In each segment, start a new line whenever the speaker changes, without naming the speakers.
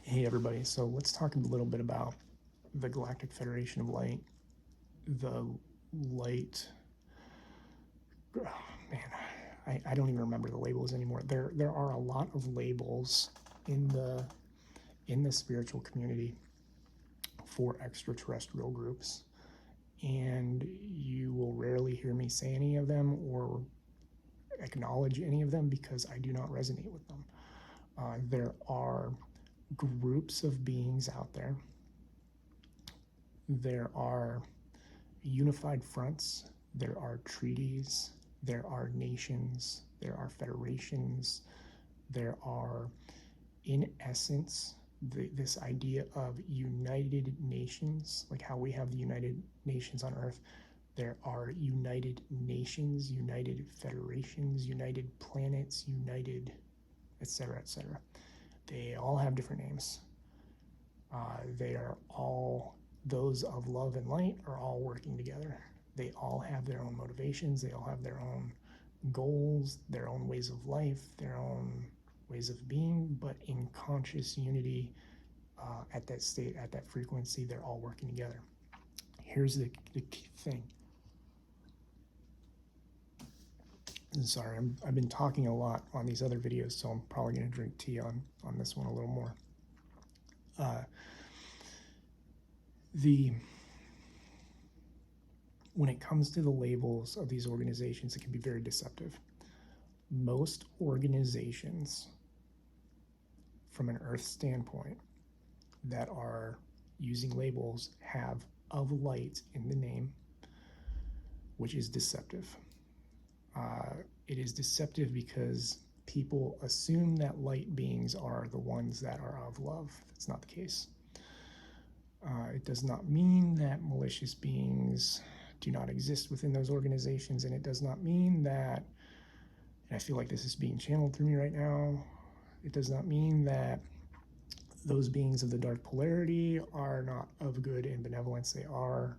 Hey everybody, so let's talk a little bit about the Galactic Federation of Light. The light, oh, man, I don't even remember the labels anymore. There are a lot of labels in the spiritual community for extraterrestrial groups, and you will rarely hear me say any of them or acknowledge any of them because I do not resonate with them. There are groups of beings out there. There are unified fronts, there are treaties, there are nations, there are federations, there are, in essence, this idea of United Nations, like how we have the United Nations on Earth. There are United Nations, United Federations, United Planets, United, etc., etc. They all have different names. They are all, those of love and light are all working together. They all have their own motivations, they all have their own goals, their own ways of life, their own ways of being, but in conscious unity, at that state, at that frequency, they're all working together. Here's the key thing. Sorry, I've been talking a lot on these other videos, so I'm probably going to drink tea on this one a little more. When it comes to the labels of these organizations, it can be very deceptive. Most organizations, from an Earth standpoint, that are using labels have of light in the name, which is deceptive. It is deceptive because people assume that light beings are the ones that are of love. That's not the case. It does not mean that malicious beings do not exist within those organizations, and it does not mean that, and I feel like this is being channeled through me right now, it does not mean that those beings of the dark polarity are not of good and benevolence. They are.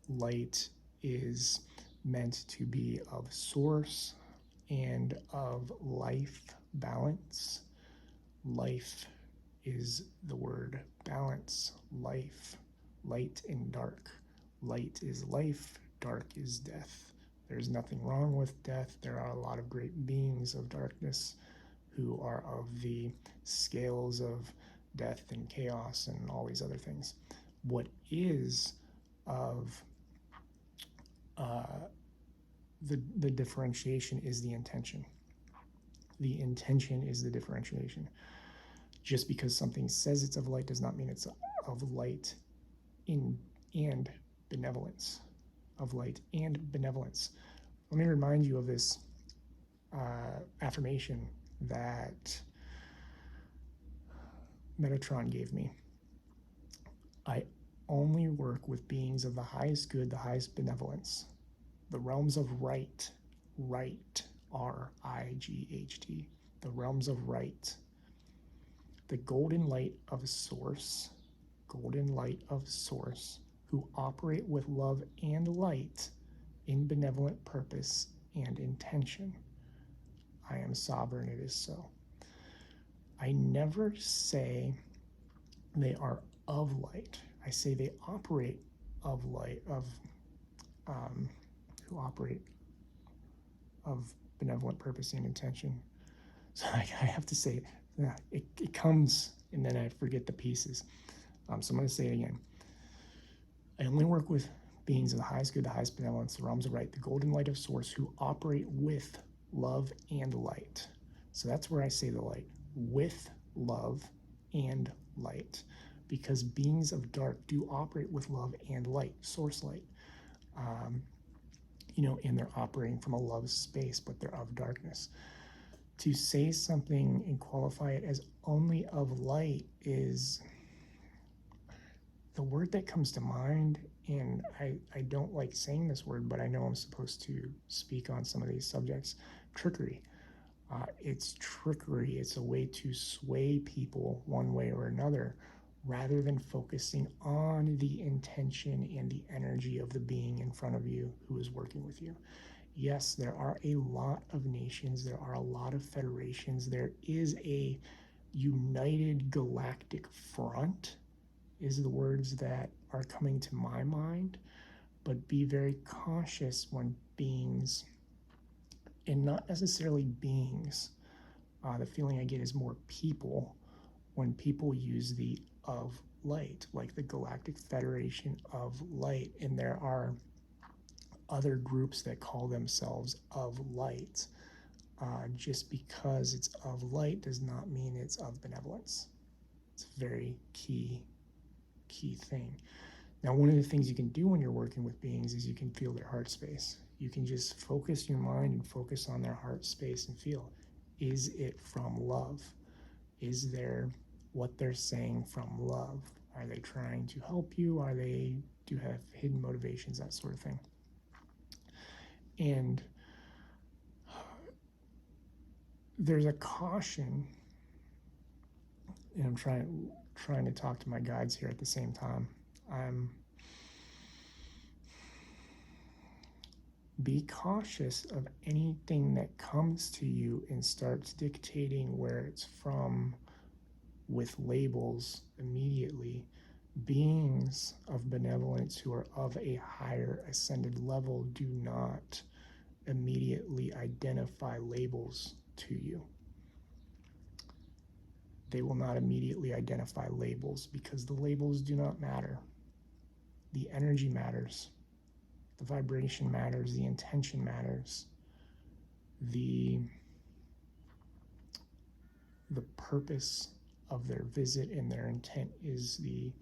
Light is meant to be of source and of life balance. Life is the word balance. Life, light and dark. Light is life, dark is death. There's nothing wrong with death. There are a lot of great beings of darkness who are of the scales of death and chaos and all these other things. What is of the differentiation is the intention. The intention is the differentiation. Just because something says it's of light does not mean it's of light and benevolence. Of light and benevolence. Let me remind you of this affirmation that Metatron gave me. I only work with beings of the highest good, the highest benevolence, the realms of right, R-I-G-H-T, the realms of right, the golden light of source, who operate with love and light in benevolent purpose and intention. I am sovereign, it is so. I never say they are of light. I say they operate of light, who operate of benevolent purpose and intention. So I have to say it comes, and then I forget the pieces. So I'm going to say it again. I only work with beings of the highest good, the highest benevolence, the realms of right, the golden light of source, who operate with love and light. So that's where I say the light, with love and light, because beings of dark do operate with love and light, source light. And they're operating from a love space, but they're of darkness. To say something and qualify it as only of light is the word that comes to mind, and I don't like saying this word, but I know I'm supposed to speak on some of these subjects. Trickery. It's trickery. It's a way to sway people one way or another, rather than focusing on the intention and the energy of the being in front of you who is working with you. Yes, there are a lot of nations, there are a lot of federations, there is a United Galactic Front is the words that are coming to my mind, but be very cautious when beings, and not necessarily beings, the feeling I get is more people, when people use the of light, like the Galactic Federation of Light, and there are other groups that call themselves of light. Just because it's of light does not mean it's of benevolence. It's a very key thing. Now, one of the things you can do when you're working with beings is you can feel their heart space. You can just focus your mind and focus on their heart space and feel, is it from love? Is there what they're saying from love? Are they trying to help you? Are they do have hidden motivations, that sort of thing? And there's a caution, and I'm trying to talk to my guides here at the same time. Be cautious of anything that comes to you and starts dictating where it's from with labels immediately. Beings of benevolence who are of a higher ascended level do not immediately identify labels to you. They will not immediately identify labels because the labels do not matter. The energy matters. The vibration matters. The intention matters. The purpose of their visit and their intent is the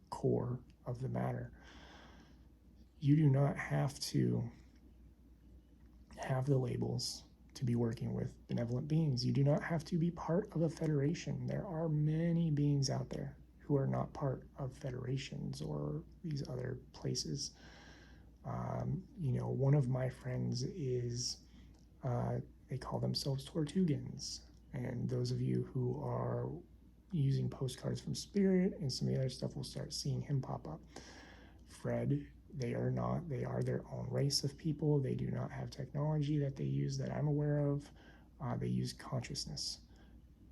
core of the matter. You do not have to have the labels to be working with benevolent beings. You do not have to be part of a federation. There are many beings out there who are not part of federations or these other places. One of my friends is, they call themselves Tortugans. And those of you who are using postcards from Spirit and some of the other stuff will start seeing him pop up. Fred, they are not. They are their own race of people. They do not have technology that they use that I'm aware of. They use consciousness.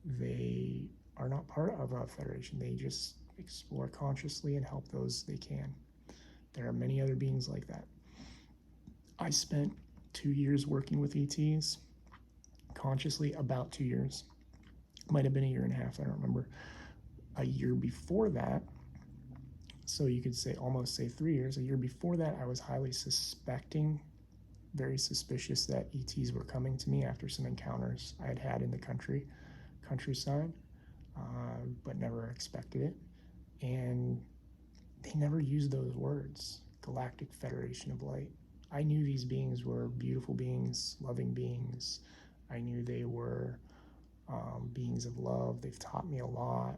They are not part of a federation. They just explore consciously and help those they can. There are many other beings like that. I spent 2 years working with ETs consciously, about 2 years. Might have been a year and a half, I don't remember. A year before that, so you could say almost say 3 years, a year before that, I was highly suspecting, very suspicious that ETs were coming to me after some encounters I had had in the countryside, but never expected it. And they never used those words, Galactic Federation of Light. I knew these beings were beautiful beings, loving beings. I knew they were beings of love. They've taught me a lot.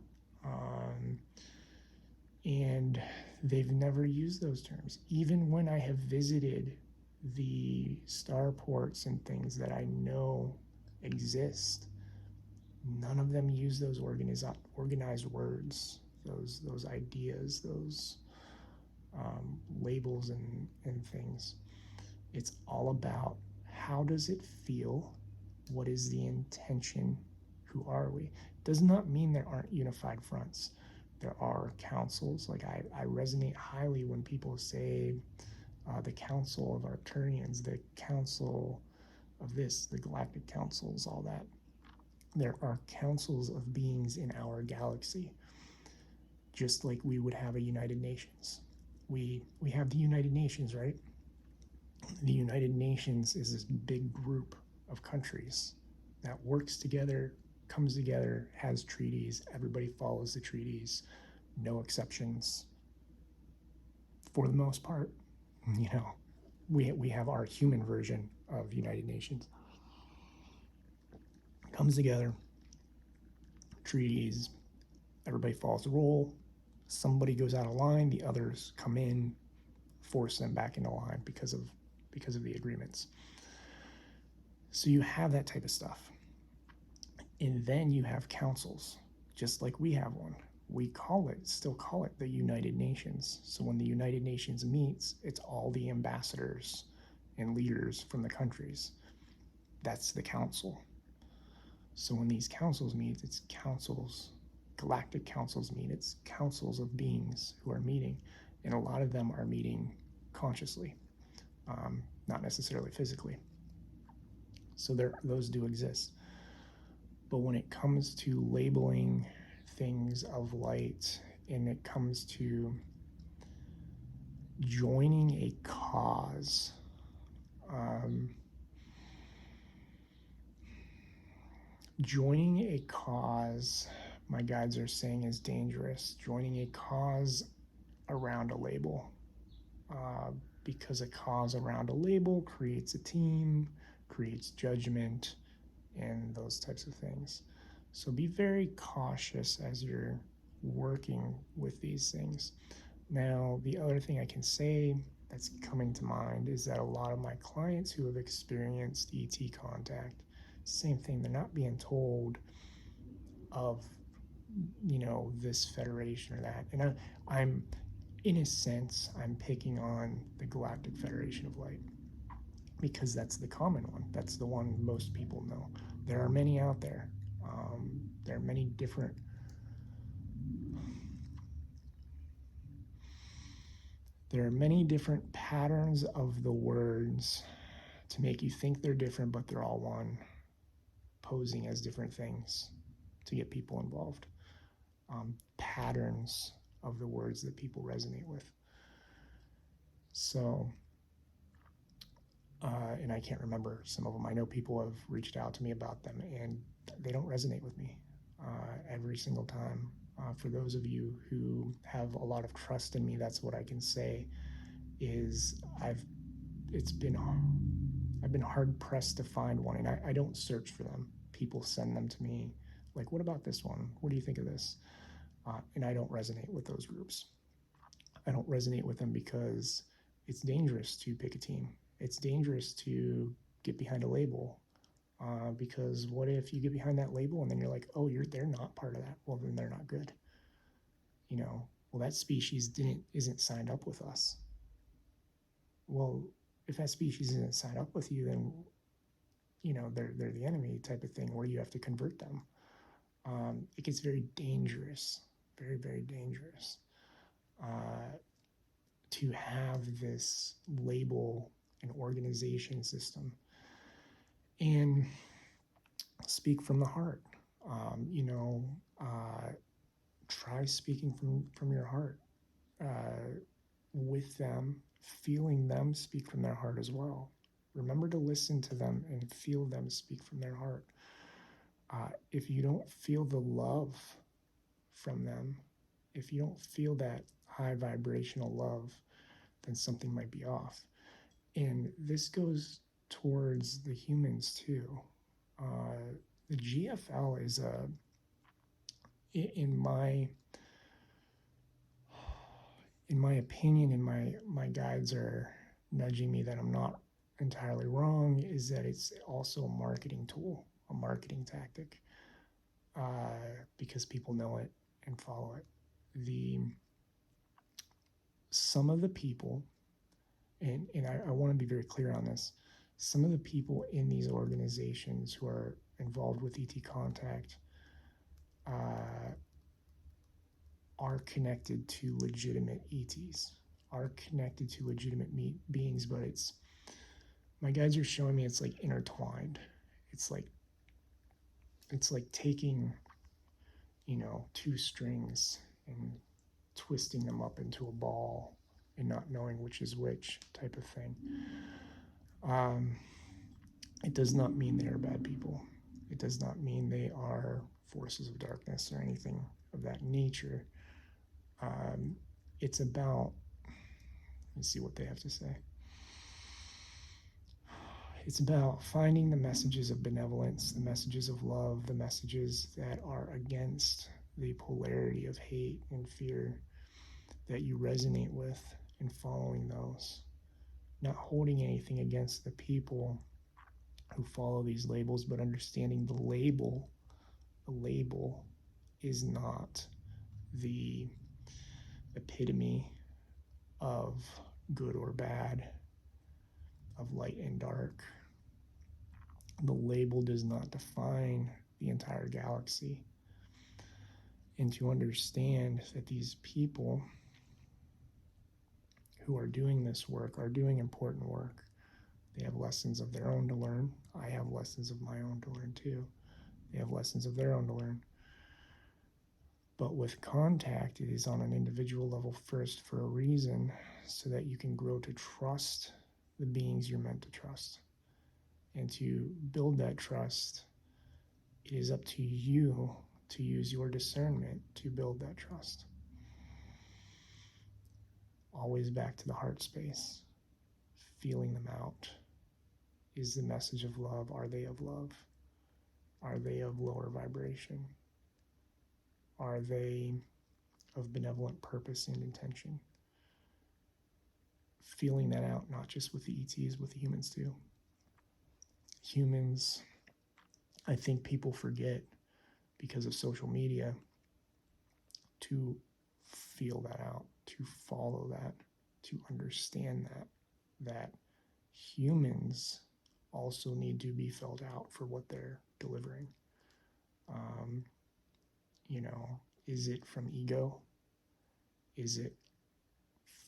And they've never used those terms. Even when I have visited the starports and things that I know exist, none of them use those organized words, those ideas, those labels and things. It's all about how does it feel? What is the intention? Who are we? It does not mean there aren't unified fronts. There are councils. Like I resonate highly when people say the Council of Arcturians, the Council of this, the Galactic Councils, all that. There are councils of beings in our galaxy, just like we would have a United Nations. We have the United Nations, right? The United Nations is this big group of countries that works together, comes together, has treaties, everybody follows the treaties, no exceptions for the most part. We have our human version of United Nations. Comes together, treaties, everybody follows the rule. Somebody goes out of line, the others come in, force them back into line because of the agreements. So you have that type of stuff. And then you have councils, just like we have one. We still call it the United Nations. So when the United Nations meets, it's all the ambassadors and leaders from the countries. That's the council. So when these councils meet, it's councils, galactic councils meet, it's councils of beings who are meeting, and a lot of them are meeting consciously, not necessarily physically. So those do exist. But when it comes to labeling things of light, and it comes to joining a cause, joining a cause, my guides are saying, is dangerous. Joining a cause around a label, because a cause around a label creates a team, creates judgment, and those types of things. So be very cautious as you're working with these things. Now, the other thing I can say that's coming to mind is that a lot of my clients who have experienced ET contact, same thing, they're not being told of, this federation or that. And I'm in a sense, I'm picking on the Galactic Federation of Light because that's the common one. That's the one most people know. There are many out there. There are many different patterns of the words to make you think they're different, but they're all one, posing as different things to get people involved. Patterns of the words that people resonate with. So, and I can't remember some of them. I know people have reached out to me about them, and they don't resonate with me every single time. For those of you who have a lot of trust in me, that's what I can say. Is I've been hard pressed to find one, and I don't search for them. People send them to me, like, what about this one? What do you think of this? And I don't resonate with those groups. I don't resonate with them because it's dangerous to pick a team. It's dangerous to get behind a label, because what if you get behind that label and then you're like, oh, they're not part of that? Well, then they're not good. Well, that species isn't signed up with us. Well, if that species isn't signed up with you, then they're the enemy type of thing, where you have to convert them. It gets very dangerous, very, very dangerous, to have this label and organization system. And speak from the heart. Try speaking from your heart with them, feeling them speak from their heart as well. Remember to listen to them and feel them speak from their heart. If you don't feel the love from them, if you don't feel that high vibrational love, then something might be off. And this goes towards the humans too. The GFL is in my opinion, and my guides are nudging me that I'm not entirely wrong, is that it's also a marketing tool, a marketing tactic, because people know it and follow it. Some of the people, and I want to be very clear on this, some of the people in these organizations who are involved with ET contact are connected to legitimate ETs, are connected to legitimate beings, but my guides are showing me it's like intertwined. It's like taking, two strings and twisting them up into a ball and not knowing which is which type of thing. It does not mean they are bad people. It does not mean they are forces of darkness or anything of that nature. It's about, let's see what they have to say. It's about finding the messages of benevolence, the messages of love, the messages that are against the polarity of hate and fear that you resonate with, and following those. Not holding anything against the people who follow these labels, but understanding the label is not the epitome of good or bad, of light and dark. The label does not define the entire galaxy. And to understand that these people who are doing this work are doing important work. They have lessons of their own to learn. I have lessons of my own to learn too. They have lessons of their own to learn. But with contact, it is on an individual level first for a reason, so that you can grow to trust the beings you're meant to trust. And to build that trust, it is up to you to use your discernment to build that trust. Always back to the heart space, feeling them out. Is the message of love? Are they of love? Are they of lower vibration? Are they of benevolent purpose and intention? Feeling that out, not just with the ETs, with the humans too. Humans, I think people forget because of social media to feel that out, to follow that, to understand that humans also need to be felt out for what they're delivering. Is it from ego? Is it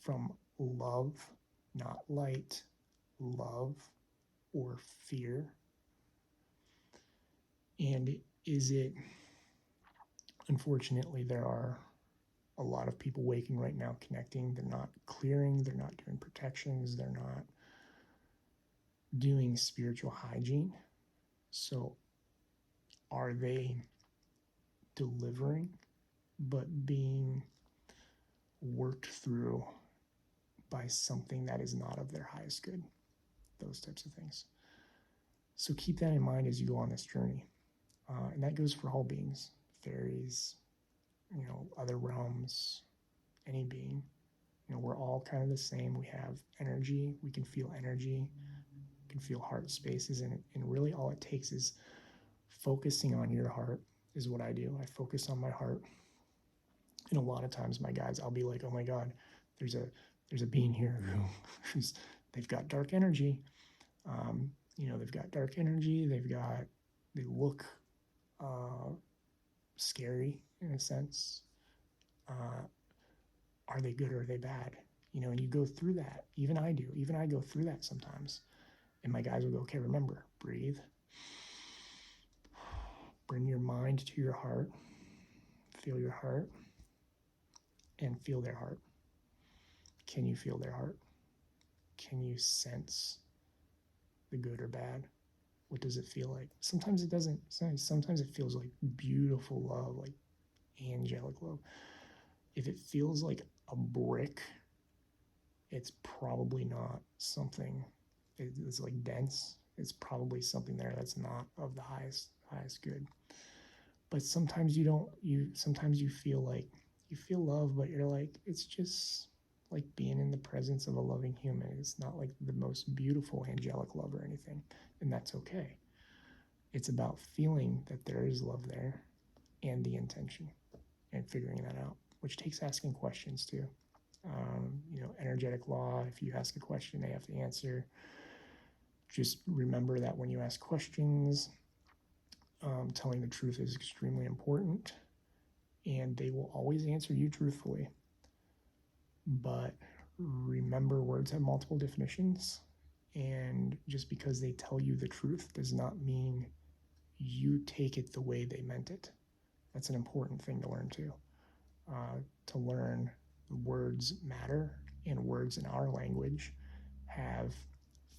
from love, not light, love or fear? And is it, unfortunately, there are a lot of people waking right now, connecting. They're not clearing, they're not doing protections, they're not doing spiritual hygiene. So are they delivering, but being worked through by something that is not of their highest good? Those types of things. So keep that in mind as you go on this journey. And that goes for all beings, fairies, other realms, any being. We're all kind of the same. We have energy. We can feel energy. We can feel heart spaces. And really all it takes is focusing on your heart is what I do. I focus on my heart. And a lot of times, my guys, I'll be like, oh my God, there's a being here who's they've got dark energy. They've got dark energy. They look scary in a sense. Are they good or are they bad? And you go through that. Even I do. Even I go through that sometimes. And my guys will go, okay, remember, breathe. Bring your mind to your heart. Feel your heart. And feel their heart. Can you feel their heart? Can you sense the good or bad? What does it feel like? Sometimes it doesn't. Sometimes it feels like beautiful love, like angelic love. If it feels like a brick, it's probably not something. It's like dense. It's probably something there that's not of the highest good. But sometimes you don't. Sometimes you feel like you feel love, but you're like, it's just like being in the presence of a loving human. It's not like the most beautiful angelic love or anything, and that's okay. It's about feeling that there is love there and the intention and figuring that out, which takes asking questions too. Energetic law, if you ask a question, they have to answer. Just remember that when you ask questions, telling the truth is extremely important, and they will always answer you truthfully. But remember, words have multiple definitions, and just because they tell you the truth does not mean you take it the way they meant it. That's an important thing to learn too. To learn words matter, and words in our language have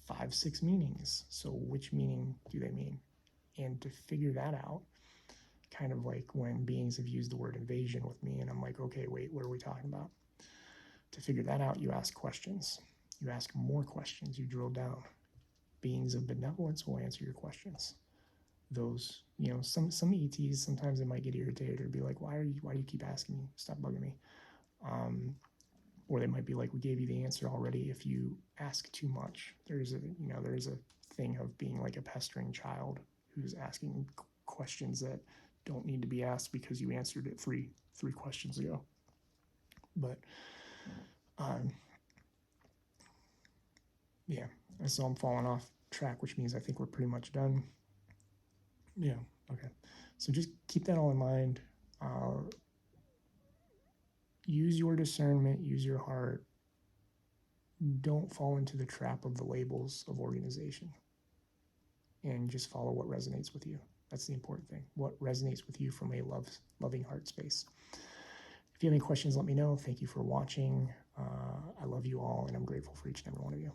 5-6 meanings. So which meaning do they mean? And to figure that out, kind of like when beings have used the word invasion with me, and I'm like, okay, wait, what are we talking about? To figure that out, you ask questions. You ask more questions. You drill down. Beings of benevolence will answer your questions. Those, some ETs, sometimes they might get irritated or be like, why do you keep asking me? Stop bugging me. Or they might be like, we gave you the answer already if you ask too much. There's a thing of being like a pestering child who's asking questions that don't need to be asked because you answered it three questions ago. But yeah, so I'm falling off track, which means I think we're pretty much done. Yeah, okay. So just keep that all in mind. Use your discernment, use your heart. Don't fall into the trap of the labels of organization, and just follow what resonates with you. That's the important thing. What resonates with you from a loving heart space. If you have any questions, let me know. Thank you for watching. I love you all, and I'm grateful for each and every one of you.